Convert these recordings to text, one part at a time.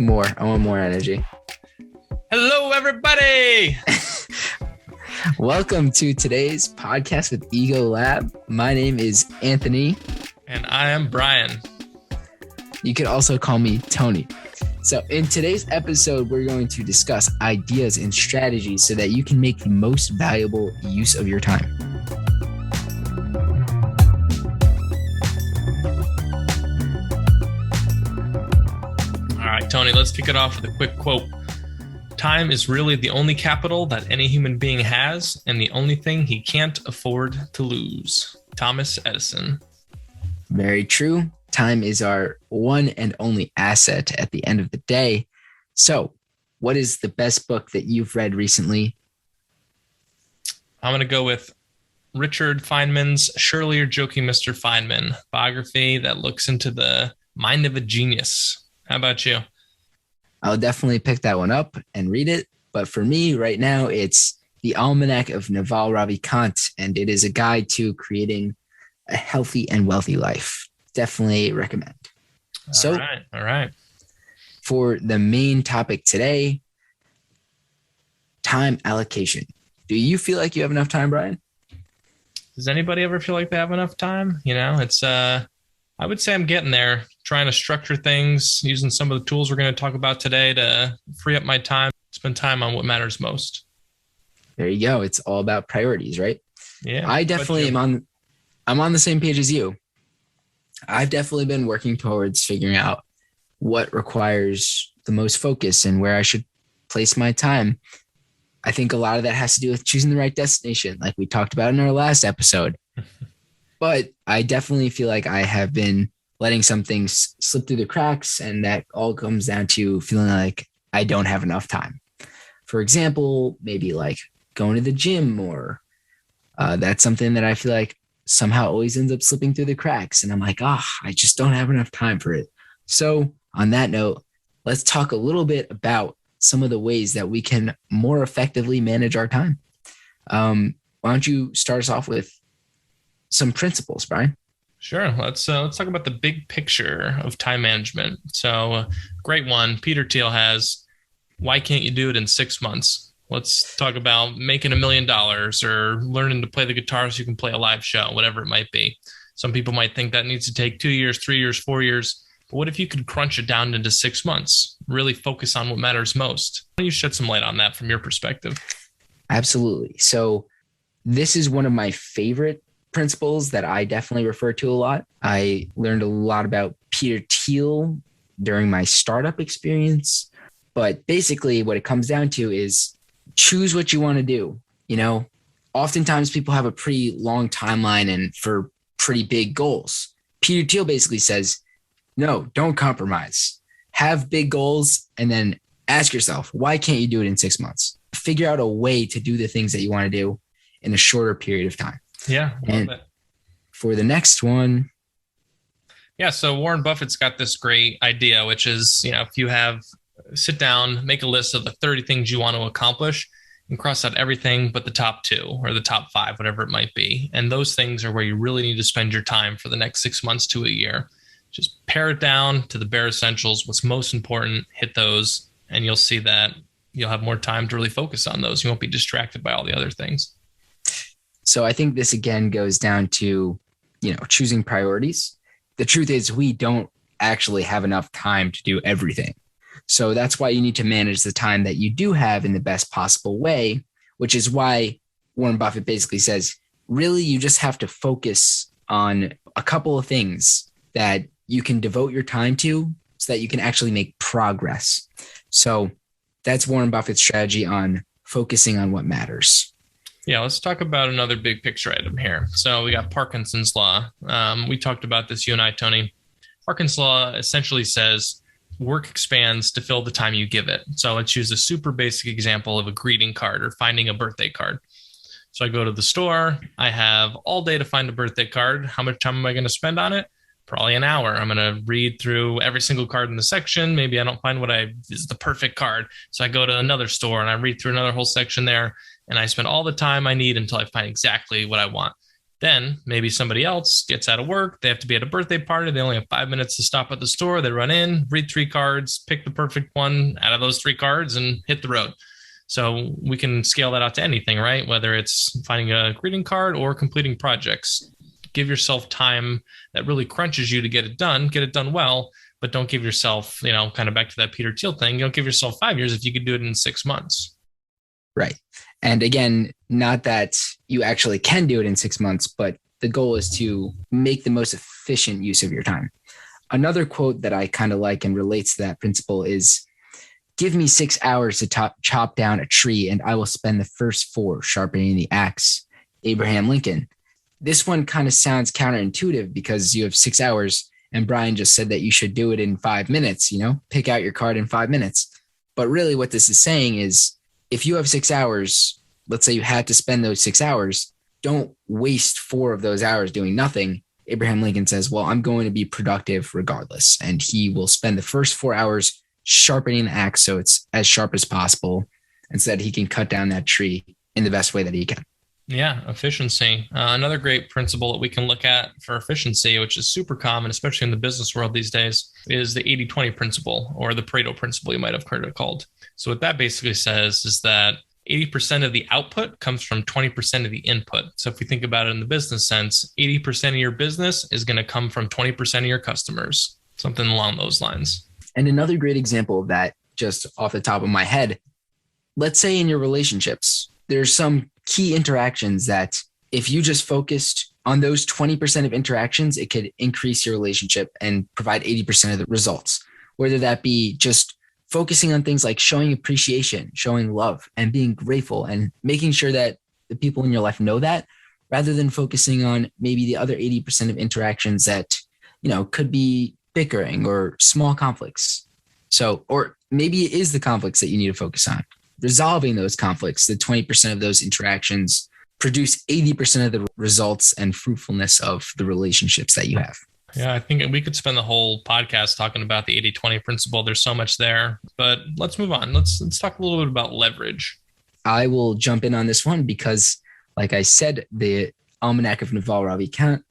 More. I want more energy. Hello, everybody. Welcome to today's podcast with Ego Lab. My name is Anthony. And I am Brian. You could also call me Tony. So in today's episode, we're going to discuss ideas and strategies so that you can make the most valuable use of your time. All right, Tony, let's kick it off with a quick quote. Time is really the only capital that any human being has and the only thing he can't afford to lose. Thomas Edison. Very true. Time is our one and only asset at the end of the day. So, what is the best book that you've read recently? I'm going to go with Richard Feynman's Surely You're Joking, Mr. Feynman biography that looks into the mind of a genius. How about you? I'll definitely pick that one up and read it. But for me right now, it's The Almanac of Naval Ravikant, and it is a guide to creating a healthy and wealthy life. Definitely recommend. All right. For the main topic today, time allocation. Do you feel like you have enough time, Brian? Does anybody ever feel like they have enough time? It's I would say I'm getting there, trying to structure things, using some of the tools we're going to talk about today to free up my time, spend time on what matters most. There you go. It's all about priorities, right? Yeah. I definitely I'm on the same page as you. I've definitely been working towards figuring out what requires the most focus and where I should place my time. I think a lot of that has to do with choosing the right destination, like we talked about in our last episode. But I definitely feel like I have been letting some things slip through the cracks, and that all comes down to feeling like I don't have enough time. For example, maybe like going to the gym more. That's something that I feel like somehow always ends up slipping through the cracks. And I'm like, I just don't have enough time for it. So on that note, let's talk a little bit about some of the ways that we can more effectively manage our time. Why don't you start us off with some principles, Brian? Sure. Let's talk about the big picture of time management. So great one. Peter Thiel has, why can't you do it in 6 months? Let's talk about making $1 million or learning to play the guitar so you can play a live show, whatever it might be. Some people might think that needs to take 2 years, 3 years, 4 years. But what if you could crunch it down into 6 months? Really focus on what matters most. Why don't you shed some light on that from your perspective? Absolutely. So this is one of my favorite principles that I definitely refer to a lot. I learned a lot about Peter Thiel during my startup experience. But basically what it comes down to is choose what you want to do. Oftentimes people have a pretty long timeline and for pretty big goals. Peter Thiel basically says, no, don't compromise. Have big goals and then ask yourself, why can't you do it in 6 months? Figure out a way to do the things that you want to do in a shorter period of time. Yeah. And for the next one. Yeah. So Warren Buffett's got this great idea, which is, if you sit down, make a list of the 30 things you want to accomplish and cross out everything but the top 2 or the top 5, whatever it might be. And those things are where you really need to spend your time for the next 6 months to a year. Just pare it down to the bare essentials. What's most important, hit those, and you'll see that you'll have more time to really focus on those. You won't be distracted by all the other things. So I think this again goes down to, choosing priorities. The truth is we don't actually have enough time to do everything. So that's why you need to manage the time that you do have in the best possible way, which is why Warren Buffett basically says, really, you just have to focus on a couple of things that you can devote your time to so that you can actually make progress. So that's Warren Buffett's strategy on focusing on what matters. Yeah, let's talk about another big picture item here. So we got Parkinson's law. We talked about this, you and I, Tony. Parkinson's law essentially says work expands to fill the time you give it. So let's use a super basic example of a greeting card or finding a birthday card. So I go to the store. I have all day to find a birthday card. How much time am I going to spend on it? Probably an hour. I'm going to read through every single card in the section. Maybe I don't find what is the perfect card. So I go to another store and I read through another whole section there. And I spend all the time I need until I find exactly what I want. Then maybe somebody else gets out of work. They have to be at a birthday party. They only have 5 minutes to stop at the store. They run in, read 3 cards, pick the perfect one out of those 3 cards and hit the road. So we can scale that out to anything, right? Whether it's finding a greeting card or completing projects. Give yourself time that really crunches you to get it done well, but don't give yourself, kind of back to that Peter Thiel thing. Don't give yourself 5 years if you could do it in 6 months. Right. And again, not that you actually can do it in 6 months, but the goal is to make the most efficient use of your time. Another quote that I kind of like and relates to that principle is, give me 6 hours to chop down a tree and I will spend the first 4 sharpening the axe. Abraham Lincoln. This one kind of sounds counterintuitive because you have 6 hours and Brian just said that you should do it in 5 minutes, pick out your card in 5 minutes. But really what this is saying is, if you have 6 hours, let's say you had to spend those 6 hours, don't waste 4 of those hours doing nothing. Abraham Lincoln says, well, I'm going to be productive regardless. And he will spend the first 4 hours sharpening the axe so it's as sharp as possible, and so that he can cut down that tree in the best way that he can. Yeah, efficiency. Another great principle that we can look at for efficiency, which is super common, especially in the business world these days, is the 80-20 principle, or the Pareto Principle, you might have heard it called. So what that basically says is that 80% of the output comes from 20% of the input. So if we think about it in the business sense, 80% of your business is going to come from 20% of your customers, something along those lines. And another great example of that, just off the top of my head, let's say in your relationships, there's some key interactions that if you just focused on those 20% of interactions, it could increase your relationship and provide 80% of the results, whether that be just focusing on things like showing appreciation, showing love, and being grateful, and making sure that the people in your life know that, rather than focusing on maybe the other 80% of interactions that, could be bickering or small conflicts. So, or maybe it is the conflicts that you need to focus on. Resolving those conflicts, the 20% of those interactions produce 80% of the results and fruitfulness of the relationships that you have. Yeah, I think we could spend the whole podcast talking about the 80-20 principle. There's so much there, but let's move on. Let's talk a little bit about leverage. I will jump in on this one because, like I said, the Almanac of Naval Ravikant,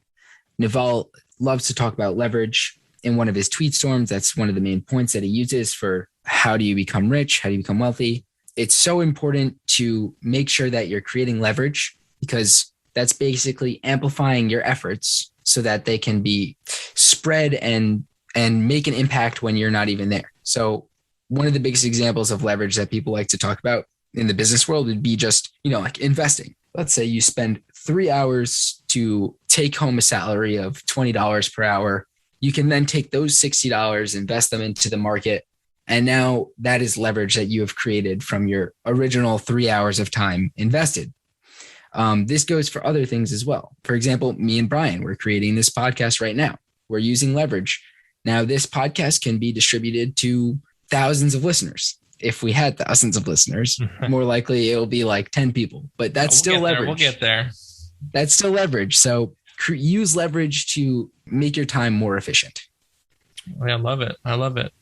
Naval loves to talk about leverage. In one of his tweet storms, that's one of the main points that he uses for how do you become rich, how do you become wealthy. It's so important to make sure that you're creating leverage, because that's basically amplifying your efforts so that they can be spread and make an impact when you're not even there. So one of the biggest examples of leverage that people like to talk about in the business world would be just, like investing. Let's say you spend 3 hours to take home a salary of $20 per hour. You can then take those $60, invest them into the market. And now that is leverage that you have created from your original 3 hours of time invested. This goes for other things as well. For example, me and Brian, we're creating this podcast right now. We're using leverage. Now, this podcast can be distributed to thousands of listeners. If we had thousands of listeners, more likely it'll be like 10 people, but that's still leverage. We'll get there. That's still leverage. So use leverage to make your time more efficient. I love it.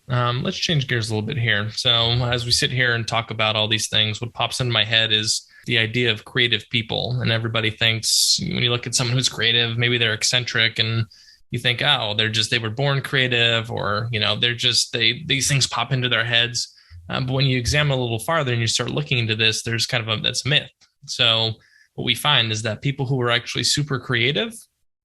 Let's change gears a little bit here. So as we sit here and talk about all these things, what pops into my head is the idea of creative people. And everybody thinks, when you look at someone who's creative, maybe they're eccentric, and you think, oh, they were born creative, or, these things pop into their heads. But when you examine a little farther and you start looking into this, there's that's a myth. So what we find is that people who are actually super creative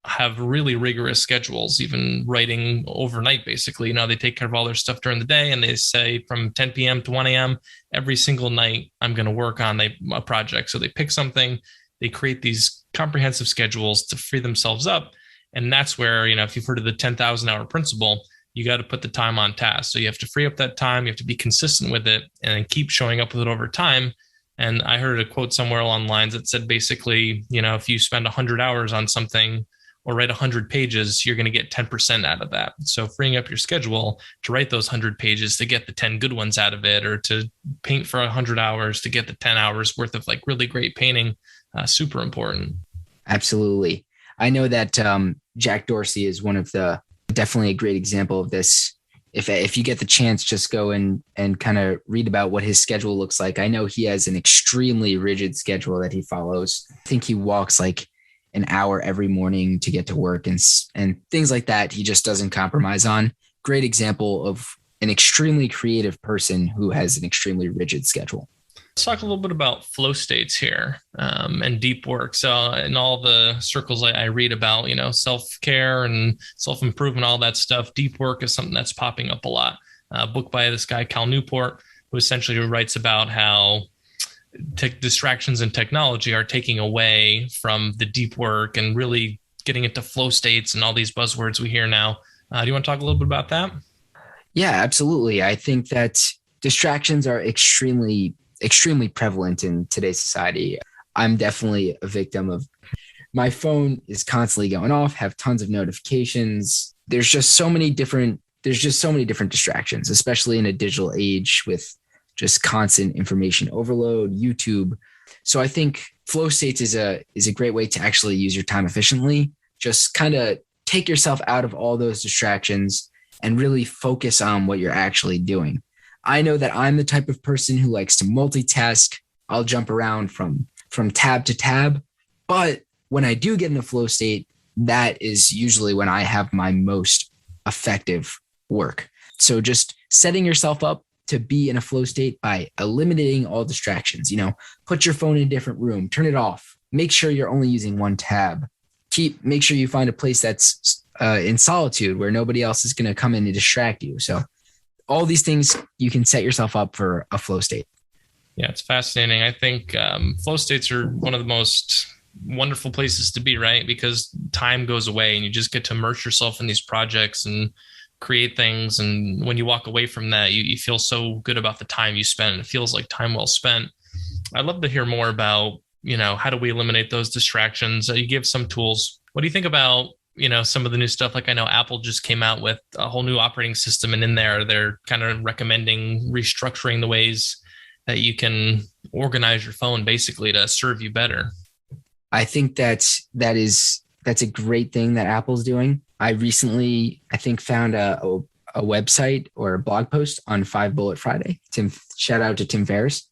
have really rigorous schedules, even writing overnight, basically. They take care of all their stuff during the day, and they say from 10 p.m. to 1 a.m. every single night, I'm going to work on a project. So they pick something, they create these comprehensive schedules to free themselves up. And that's where, if you've heard of the 10,000 hour principle, you got to put the time on task. So you have to free up that time. You have to be consistent with it and then keep showing up with it over time. And I heard a quote somewhere along the lines that said, basically, if you spend 100 hours on something or write 100 pages, you're going to get 10% out of that. So freeing up your schedule to write those 100 pages to get the 10 good ones out of it, or to paint for 100 hours to get the 10 hours worth of really great painting, super important. Absolutely. I know that Jack Dorsey is definitely a great example of this. If you get the chance, just go and kind of read about what his schedule looks like. I know he has an extremely rigid schedule that he follows. I think he walks an hour every morning to get to work and things like that. He just doesn't compromise on. Great example of an extremely creative person who has an extremely rigid schedule. Let's talk a little bit about flow states here and deep work. So in all the circles I read about, self-care and self-improvement, all that stuff, deep work is something that's popping up a lot. A book by this guy, Cal Newport, who essentially writes about how distractions and technology are taking away from the deep work and really getting into flow states and all these buzzwords we hear now. Do you want to talk a little bit about that? Yeah, absolutely. I think that distractions are extremely prevalent in today's society. I'm definitely a victim of my phone is constantly going off, have tons of notifications. There's just so many different distractions, especially in a digital age with just constant information overload, YouTube. So I think flow states is a great way to actually use your time efficiently. Just kind of take yourself out of all those distractions and really focus on what you're actually doing. I know that I'm the type of person who likes to multitask. I'll jump around from tab to tab. But when I do get in a flow state, that is usually when I have my most effective work. So just setting yourself up to be in a flow state by eliminating all distractions, put your phone in a different room, turn it off, make sure you're only using one tab, make sure you find a place that's in solitude where nobody else is going to come in and distract you. So all these things, you can set yourself up for a flow state. Yeah, it's fascinating. I think flow states are one of the most wonderful places to be, right? Because time goes away and you just get to immerse yourself in these projects and create things. And when you walk away from that, you feel so good about the time you spent. It feels like time well spent. I'd love to hear more about, how do we eliminate those distractions? You give some tools. What do you think about some of the new stuff? Like I know Apple just came out with a whole new operating system, and in there, they're kind of recommending restructuring the ways that you can organize your phone basically to serve you better. I think that's a great thing that Apple's doing. I recently, found a website or a blog post on 5 Bullet Friday. Shout out to Tim Ferriss.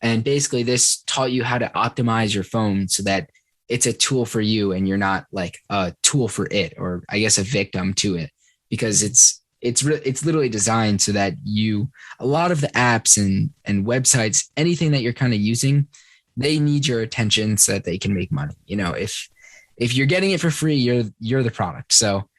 And basically this taught you how to optimize your phone so that it's a tool for you and you're not like a tool for it, or I guess a victim to it, because it's literally designed so that a lot of the apps and websites, anything that you're kind of using, they need your attention so that they can make money. If you're getting it for free, you're the product. So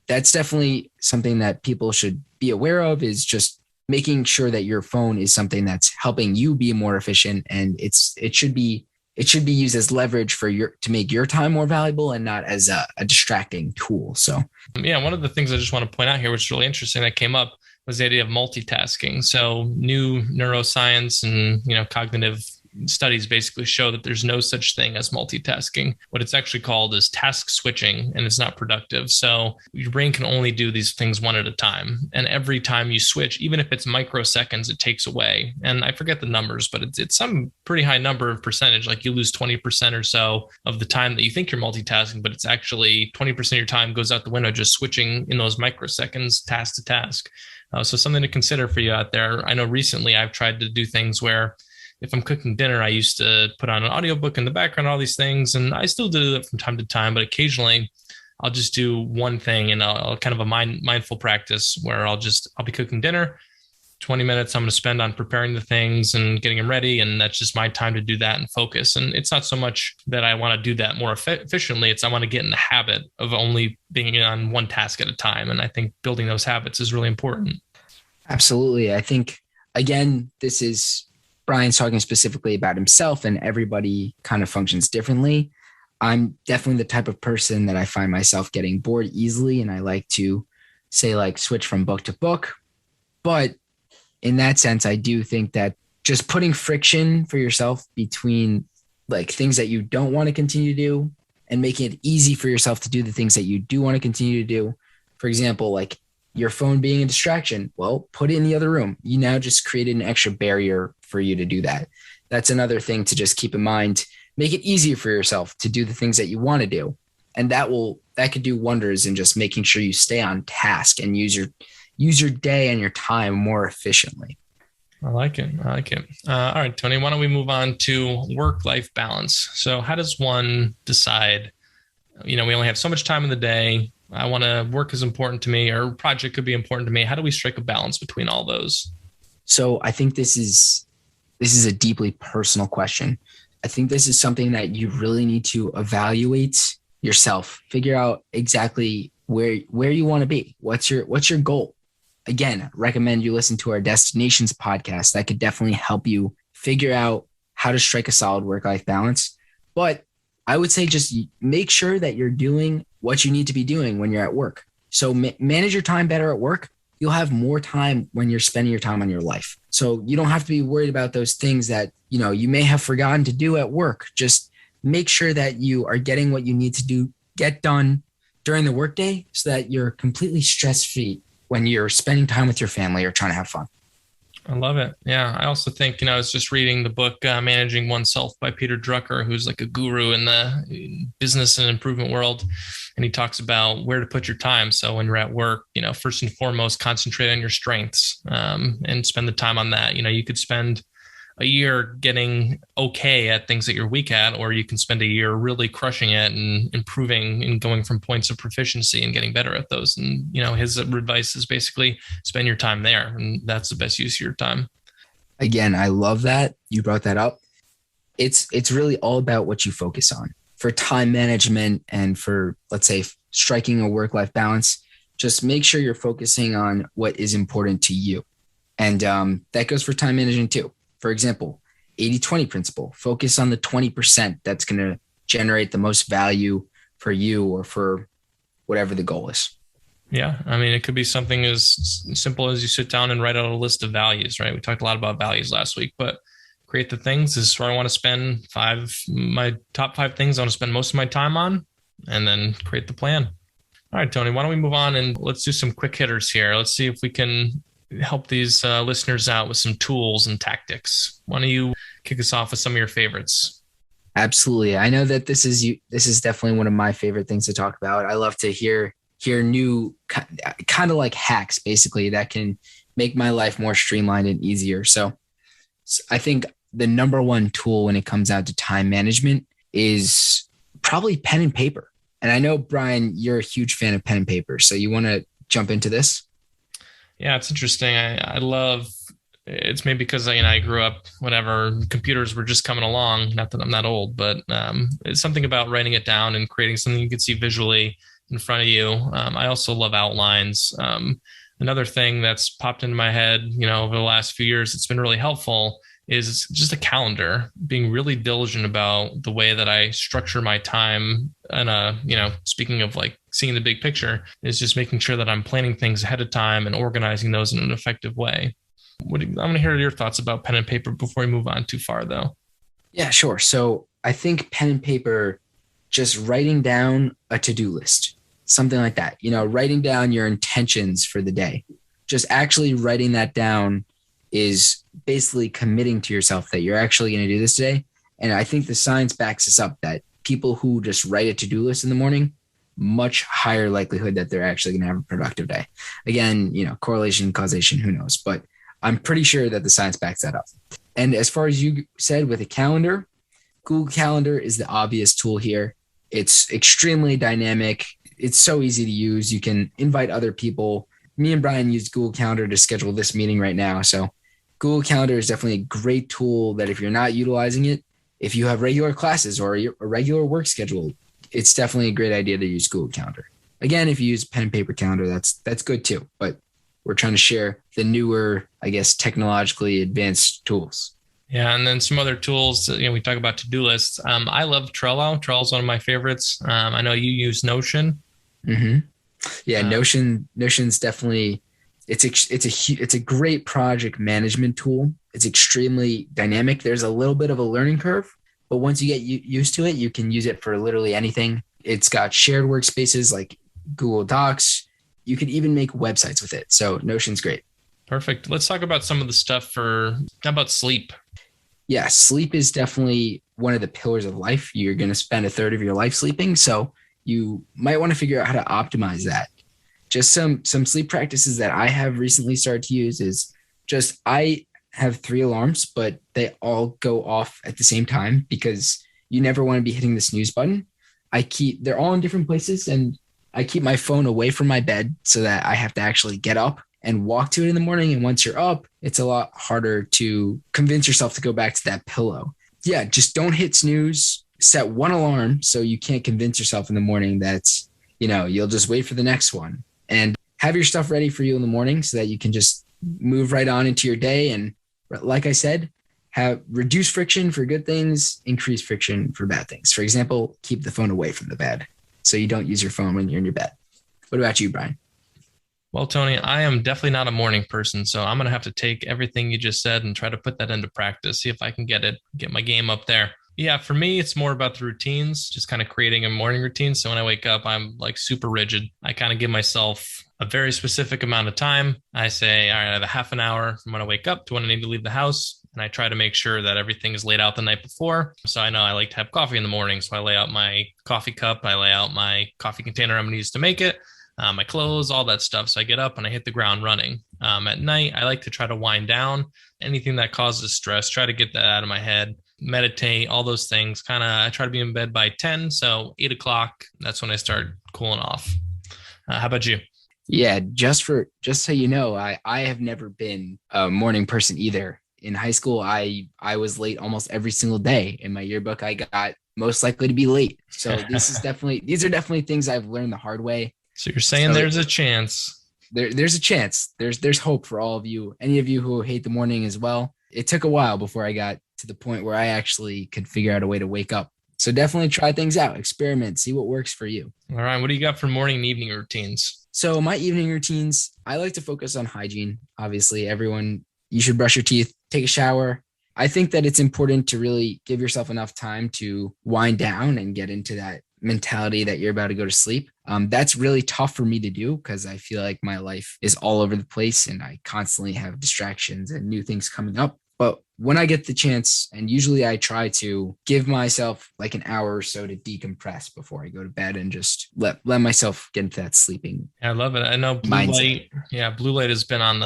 that's definitely something that people should be aware of, is just making sure that your phone is something that's helping you be more efficient, and it should be used as leverage to make your time more valuable and not as a distracting tool. So yeah, one of the things I just want to point out here, which is really interesting that came up, was the idea of multitasking. So new neuroscience and cognitive studies basically show that there's no such thing as multitasking. What it's actually called is task switching, and it's not productive. So your brain can only do these things one at a time. And every time you switch, even if it's microseconds, it takes away. And I forget the numbers, but it's some pretty high number of percentage. Like you lose 20% or so of the time that you think you're multitasking, but it's actually 20% of your time goes out the window just switching in those microseconds, task to task. So something to consider for you out there. I know recently I've tried to do things where if I'm cooking dinner, I used to put on an audiobook in the background, all these things, and I still do that from time to time, but occasionally I'll just do one thing, and I'll kind of a mindful practice where I'll be cooking dinner. 20 minutes I'm going to spend on preparing the things and getting them ready. And that's just my time to do that and focus. And it's not so much that I want to do that more efficiently. I want to get in the habit of only being on one task at a time. And I think building those habits is really important. Absolutely. I think, again, this is Brian's talking specifically about himself, and everybody kind of functions differently. I'm definitely the type of person that I find myself getting bored easily, and I like to say switch from book to book. But in that sense, I do think that just putting friction for yourself between things that you don't want to continue to do and making it easy for yourself to do the things that you do want to continue to do. For example, your phone being a distraction, well, put it in the other room. You now just created an extra barrier for you to do that. That's another thing to just keep in mind. Make it easier for yourself to do the things that you want to do. And that could do wonders in just making sure you stay on task and use your day and your time more efficiently. I like it. All right, Tony, why don't we move on to work-life balance? So how does one decide we only have so much time in the day. I want to work is important to me, or project could be important to me. How do we strike a balance between all those? So I think this is a deeply personal question. I think this is something that you really need to evaluate yourself, figure out exactly where you want to be. What's your goal? Again, recommend you listen to our Destinations podcast. That could definitely help you figure out how to strike a solid work-life balance. But I would say just make sure that you're doing what you need to be doing when you're at work. So manage your time better at work. You'll have more time when you're spending your time on your life. So you don't have to be worried about those things that, you may have forgotten to do at work. Just make sure that you are getting what you need to get done during the workday so that you're completely stress-free when you're spending time with your family or trying to have fun. I love it. Yeah. I also think, I was just reading the book, Managing Oneself by Peter Drucker, who's like a guru in the business and improvement world. And he talks about where to put your time. So when you're at work, first and foremost, concentrate on your strengths, and spend the time on that. You could spend a year getting okay at things that you're weak at, or you can spend a year really crushing it and improving and going from points of proficiency and getting better at those. And, his advice is basically spend your time there. And that's the best use of your time. Again, I love that you brought that up. It's really all about what you focus on for time management and for, let's say, striking a work-life balance. Just make sure you're focusing on what is important to you. And that goes for time management too. For example, 80-20 principle, focus on the 20% that's going to generate the most value for you or for whatever the goal is. Yeah. I mean, it could be something as simple as you sit down and write out a list of values, right? We talked a lot about values last week, but create the things. This is where I want to spend my top 5 things I want to spend most of my time on, and then create the plan. All right, Tony, why don't we move on and let's do some quick hitters here. Let's see if we can help these listeners out with some tools and tactics. Why don't you kick us off with some of your favorites? Absolutely. I know that this is definitely one of my favorite things to talk about. I love to hear new kind of like hacks, basically, that can make my life more streamlined and easier. So I think the number one tool when it comes out to time management is probably pen and paper. And I know, Brian, you're a huge fan of pen and paper. So you want to jump into this? Yeah, it's interesting. I love it's maybe because I grew up, whatever, computers were just coming along. Not that I'm that old, but it's something about writing it down and creating something you can see visually in front of you. I also love outlines. Another thing that's popped into my head, over the last few years, it's been really helpful is just a calendar, being really diligent about the way that I structure my time. And, speaking of like seeing the big picture, is just making sure that I'm planning things ahead of time and organizing those in an effective way. I want to hear your thoughts about pen and paper before we move on too far, though. Yeah, sure. So I think pen and paper, just writing down a to-do list, something like that, writing down your intentions for the day, just actually writing that down is basically committing to yourself that you're actually going to do this today. And I think the science backs us up that people who just write a to-do list in the morning, much higher likelihood that they're actually going to have a productive day. Again, correlation, causation, who knows, but I'm pretty sure that the science backs that up. And as far as you said with a calendar, Google Calendar is the obvious tool here. It's extremely dynamic. It's so easy to use. You can invite other people. Me and Brian use Google Calendar to schedule this meeting right now. So Google Calendar is definitely a great tool that if you're not utilizing it, if you have regular classes or a regular work schedule, it's definitely a great idea to use Google Calendar. Again, if you use pen and paper calendar, that's good too. But we're trying to share the newer, I guess, technologically advanced tools. Yeah, and then some other tools. We talk about to-do lists. I love Trello. Trello is one of my favorites. I know you use Notion. Mm-hmm. Yeah, Notion's definitely it's a great project management tool. It's extremely dynamic. There's a little bit of a learning curve, but once you get used to it, you can use it for literally anything. It's got shared workspaces like Google Docs. You could even make websites with it. So Notion's great. Perfect. Let's talk about some of the stuff how about sleep? Yeah, sleep is definitely one of the pillars of life. You're going to spend a third of your life sleeping. So you might want to figure out how to optimize that. Just some sleep practices that I have recently started to use is just I have 3 alarms, but they all go off at the same time because you never want to be hitting the snooze button. they're all in different places, and I keep my phone away from my bed so that I have to actually get up and walk to it in the morning. And once you're up, it's a lot harder to convince yourself to go back to that pillow. Yeah, just don't hit snooze. Set one alarm so you can't convince yourself in the morning that, you'll just wait for the next one. And have your stuff ready for you in the morning so that you can just move right on into your day. And like I said, have reduce friction for good things, increase friction for bad things. For example, keep the phone away from the bed so you don't use your phone when you're in your bed. What about you, Brian? Well, Tony, I am definitely not a morning person, so I'm going to have to take everything you just said and try to put that into practice, see if I can get my game up there. Yeah, for me, it's more about the routines, just kind of creating a morning routine. So when I wake up, I'm like super rigid. I kind of give myself a very specific amount of time. I say, all right, I have a half an hour from when I wake up to when I need to leave the house. And I try to make sure that everything is laid out the night before. So I know I like to have coffee in the morning. So I lay out my coffee cup. I lay out my coffee container I'm going to use to make it. My clothes, all that stuff. So I get up and I hit the ground running. At night, I like to try to wind down anything that causes stress, try to get that out of my head, meditate, all those things. I try to be in bed by 10. So 8 o'clock, that's when I start cooling off. How about you? Yeah, just so you know, I have never been a morning person either. In high school, I was late almost every single day. In my yearbook, I got most likely to be late. So these are definitely things I've learned the hard way. So you're saying there's a chance. There's a chance. There's hope for all of you. Any of you who hate the morning as well. It took a while before I got to the point where I actually could figure out a way to wake up. So definitely try things out, experiment, see what works for you. All right. What do you got for morning and evening routines? So my evening routines, I like to focus on hygiene. Obviously, you should brush your teeth, take a shower. I think that it's important to really give yourself enough time to wind down and get into that mentality that you're about to go to sleep. That's really tough for me to do because I feel like my life is all over the place and I constantly have distractions and new things coming up. But when I get the chance, and usually I try to give myself like an hour or so to decompress before I go to bed and just let myself get into that sleeping. I love it. I know blue mindset. Light. Yeah, blue light has been on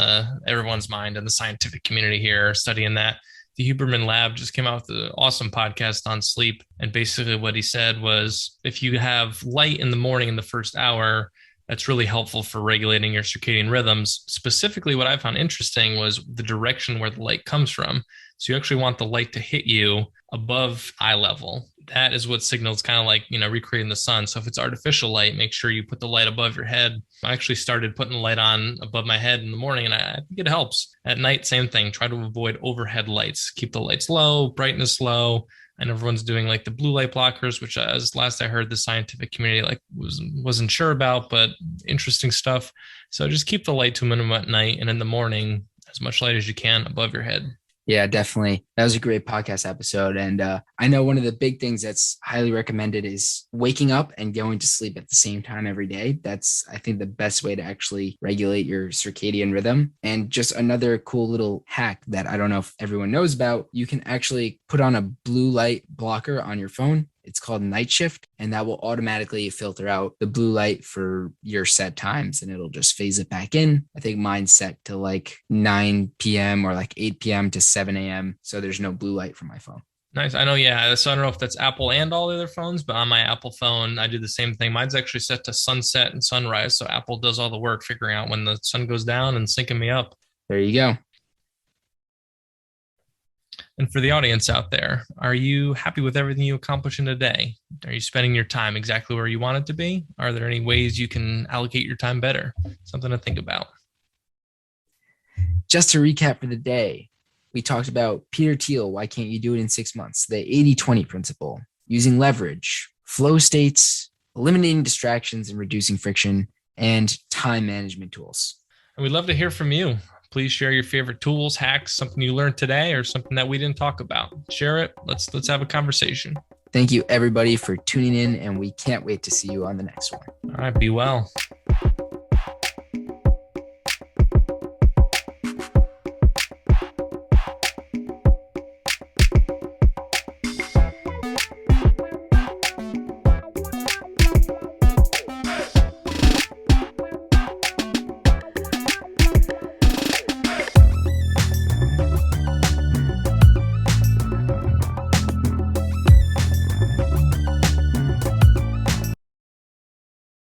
everyone's mind in the scientific community here, studying that. The Huberman Lab just came out with an awesome podcast on sleep. And basically what he said was, if you have light in the morning in the first hour, that's really helpful for regulating your circadian rhythms. Specifically, what I found interesting was the direction where the light comes from. So you actually want the light to hit you above eye level. That is what signals kind of like, recreating the sun. So if it's artificial light, make sure you put the light above your head. I actually started putting the light on above my head in the morning, and I think it helps. At night, same thing. Try to avoid overhead lights. Keep the lights low, brightness low. And everyone's doing like the blue light blockers, which as last I heard, the scientific community wasn't sure about, but interesting stuff. So just keep the light to a minimum at night, and in the morning, as much light as you can above your head. Yeah, definitely. That was a great podcast episode. And I know one of the big things that's highly recommended is waking up and going to sleep at the same time every day. That's, I think, the best way to actually regulate your circadian rhythm. And just another cool little hack that I don't know if everyone knows about, you can actually put on a blue light blocker on your phone. It's called Night Shift, and that will automatically filter out the blue light for your set times, and it'll just phase it back in. I think mine's set to like 9 p.m. or like 8 p.m. to 7 a.m. So there's no blue light from my phone. Nice. I know. Yeah. So I don't know if that's Apple and all the other phones, but on my Apple phone, I do the same thing. Mine's actually set to sunset and sunrise. So Apple does all the work figuring out when the sun goes down and syncing me up. There you go. And for the audience out there, are you happy with everything you accomplish in a day? Are you spending your time exactly where you want it to be? Are there any ways you can allocate your time better? Something to think about. Just to recap for the day, we talked about Peter Thiel, why can't you do it in 6 months? The 80-20 principle, using leverage, flow states, eliminating distractions and reducing friction, and time management tools. And we'd love to hear from you. Please share your favorite tools, hacks, something you learned today, or something that we didn't talk about. Share it. Let's have a conversation. Thank you, everybody, for tuning in, and we can't wait to see you on the next one. All right. Be well.